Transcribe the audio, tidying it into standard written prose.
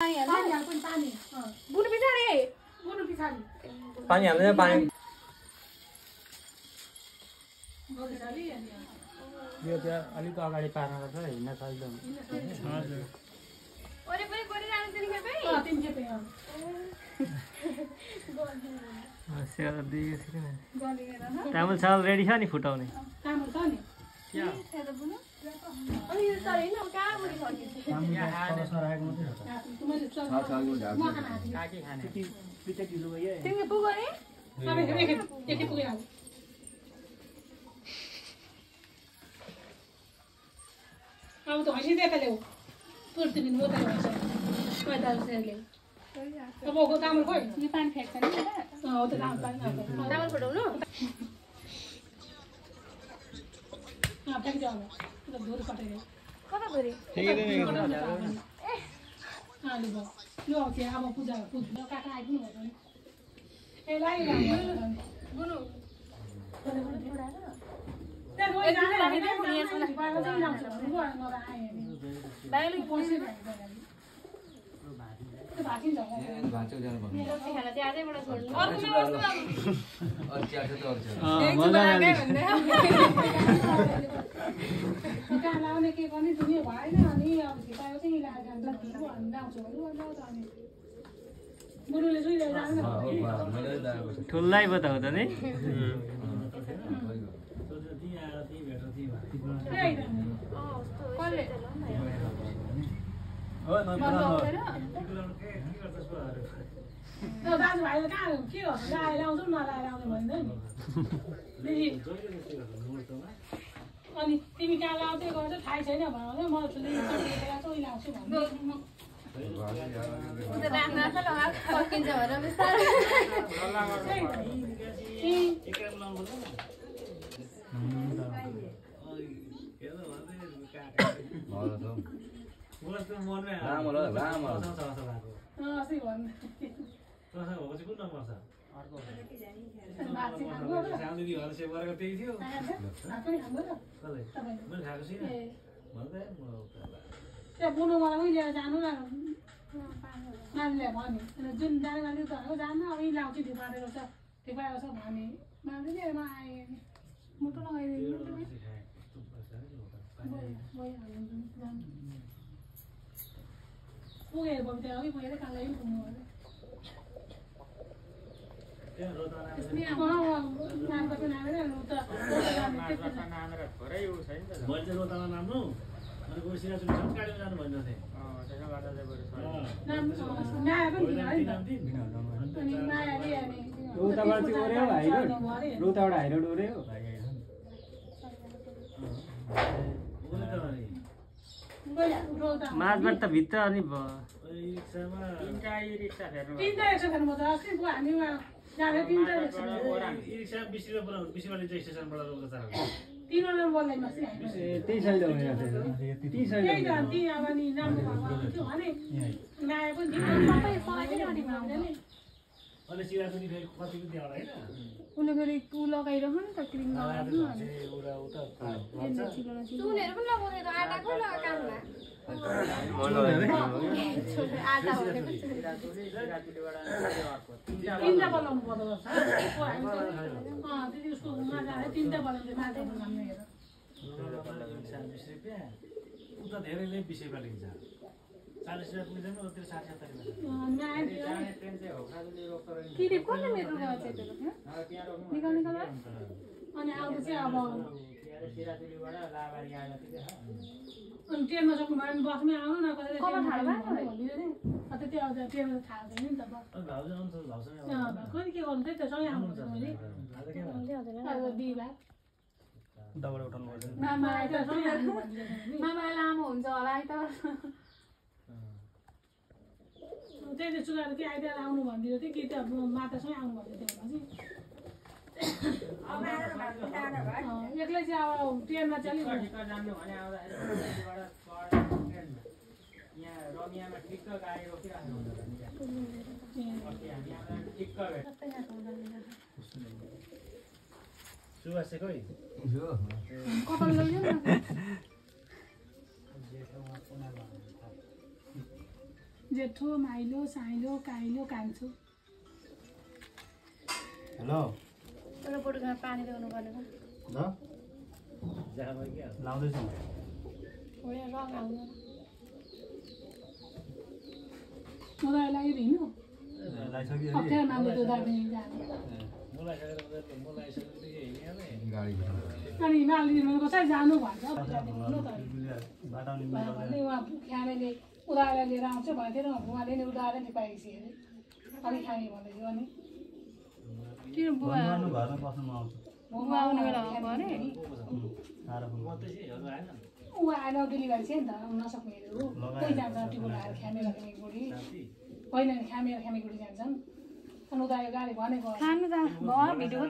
पानी हाल्नु पानी बुनु पछाडि पानी हाल्दैन पानी यो त्यहाँ अलिक अगाडि पार्न पर्छ हिँड्न सजिलो हजुर वरिपरि गरिरहनु तिमी खेपै तिमी खेपै तामुल चामल रेडी छ नि फुटाउने तामुल छ नि अनि यो सर हैन कहाँ बुढी फर्किन्छ तिमी पुग्यो नि एक पुग्यो अब त हैन देखा ल्याउ पुर्ति दिन मोता भन्छ पैसा सेरले अब को तामुल खोइ यो पानी फ्याक्छ नि हो त तामुल फुटाउनु फ्याँक जाऊ धुर कटेर कता गरे आलु भयो यो आउँछ अब पूजा काका आइपुग्नु भयो नि ए लाई बुनु लाउने के गर्ने दुनियाँ भएन अनि अब झिकायो चाहिँ बुढोले सुइरहेको जानु ठुलै बताउँछ नि दाजुभाइले कहाँ के गर्छ लगाएर आउँछ नलाएर आउँछ भन्दैन नि अनि तिमी कहाँ लाउँदै गर्छ थाहै छैन भने म उही लाउँछु भन्नु बुनु मलाई लिएर जानु न मान्छेले भन्यो जुन जाने मान्छे त जानु अब यहीँ लाउँछु ढिक पारेको छ भने मान्छे लिएर म आएँ मुटु लगाइदिनु पुगेर भयो त्यहाँ अघि पुगेर कालै पुग्नु माझबाट त भित्र अनि तिनटा रिक्सा फेर्नु पर्छ अस्ति हामी जाँदै तिनटा रिक्सा 20 रुपैयाँ 20 रुपैयाँ चाहिँ स्टेसनबाट रोक्छ चार तिनवटा बोल्दैन मस्ति त्यही साइड हो यहाँ त्यही साइड त्यही त ती अब नि राम्रो थियो भने नआए पनि सबै सबै अनि भन्दैन नि अनि सिधा पनि फेरि कति पनि देला हैन उले फेरि उ लगाइरहनु नि त क्रिम लगाउनु अनि उरा उता सुनेर पनि लगाउने त आटाको लगा काममा आटा हो तिनटा बनाउनु पर्दो रहेछ दिदी उसको माछा तिनटा बनाउँदै माछा बनाउनु हेर 20 रुपैयाँ उता धेरैले 20 रुपैयाँ लिन्छ 40 रुपैयाँ पुग्दैन उता 60-70 कसले मेरो गछ निकाल अनि आउँदा चाहिँ अब अनि ट्रेनमा सक्नु भयो भने बसमै आउनु न कसैले त्यो आउँछ ट्रेनमा थाहा छैन नि त कति के गर्नु त्यही त सँगै आउनु डबल उठाउनु पर्छ मामालाई लामो हुन्छ होला है त त्यही त चुलाएर कि आइदिएर आउनु भनिदियो थियो कि त मातासँगै आउनु भन्दै थियो होला एक्लै चाहिँ अब ट्रेनमा चाहिँ कपाल लैजाऊ न जेठो माइलो साइलो काइलो कान्छु हेलो एउटा बोटुमा पानी ल्याउनु भनेको ल लाउँदैछ ओए रङ आउँदैन मलाई हिँड्नु लाइसक्यो अप्ठ्यारो मान्छे त्यो दार्जिलिङ जाने अनि हिमालय कसै जानु भन्छ भने उहाँ खानेले उदाएर लिएर आउँछ भन्थ्यो र उहाँले नि उदाएर नि पाएपछि अरे अलिक खाने भन्दै थियो अनि किन बुवा घरमा बस्नु आउँछ बुवा आउने बेला हो भने ऊ आएर डेलिभरी छ नि त नसक्नेहरू त्यही जान्छ टिपो लगाएर खाने राख्ने बुढी होइन नि खामेर खाने बुढी जान्छन् अनि उता गाडी भनेको खानु त भयो भिडियो